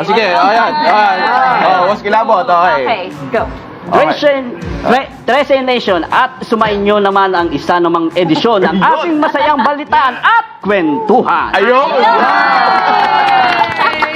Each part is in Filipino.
Sige, ayan. Boss Kilabot, okay. Okay, go. Trece Nation at sumainyo naman ang isa namang edisyon ng ating masayang balitaan at kwentuhan. Ayun!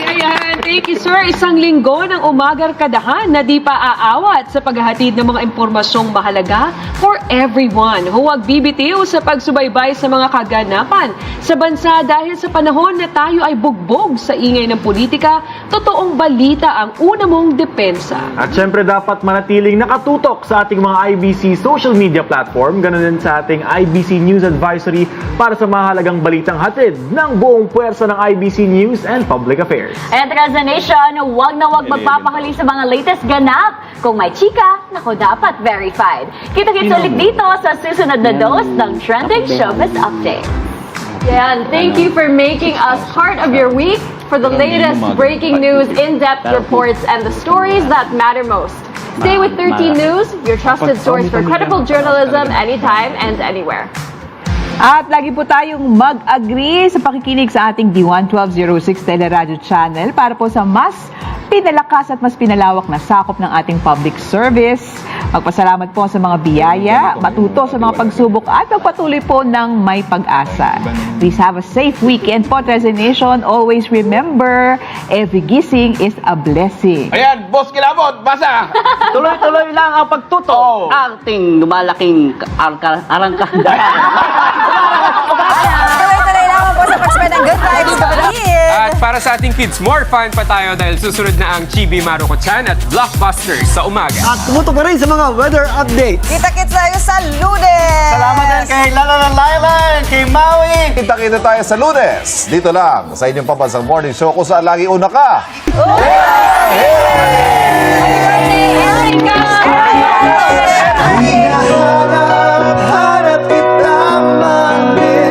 Ayan, thank you sir. Isang linggo ng umagarkadahan na di pa aawat sa paghahatid ng mga impormasyong mahalaga for everyone. Huwag bibitiw sa pagsubaybay sa mga kaganapan sa bansa dahil sa panahon na tayo ay bugbog sa ingay ng politika, totoong balita ang una mong depensa. At syempre dapat manatiling nakatutok sa ating mga IBC social media platform, ganun din sa ating IBC News Advisory para sa mahalagang balitang hatid ng buong puwersa ng IBC News and Public Affairs. And Trece Nation, huwag na huwag magpapahuli sa mga latest ganap. Kung may chika, naku dapat verified. Kita-kits ulit dito sa susunod na dose ng Trending Showbiz Update. Yeah, and thank you for making us part of your week for the latest breaking news, in-depth reports, and the stories that matter most. Stay with 13 News, your trusted source for credible journalism anytime and anywhere. At lagi po tayong mag-agree sa pakikinig sa ating D1-1206 Teleradyo Channel para po sa mas pinalakas at mas pinalawak na sakop ng ating public service. Magpasalamat po sa mga biyaya, matuto sa mga pagsubok at magpatuloy po ng may pag-asa. Please have a safe weekend po, Trece Nation. Always remember, every gising is a blessing. Ayan, Boss Kilabot, basa! Tuloy-tuloy lang ang pagtuto. Ating lumalaking arangkada. Tuloy-tuloy lamang po sa pag-spread ng good vibes. At para sa ating kids, more fun pa tayo dahil susunod na ang Chibi Maruko-chan at Blockbusters sa umaga. At tumutok na rin sa mga weather updates. Kita-kits tayo sa Lunes! Salamat din kay Lala Lailan, kay Maui. Kita-kita tayo sa Lunes. Dito lang sa inyong pambansang morning show kung saan lagi una ka. Hanap kita man din.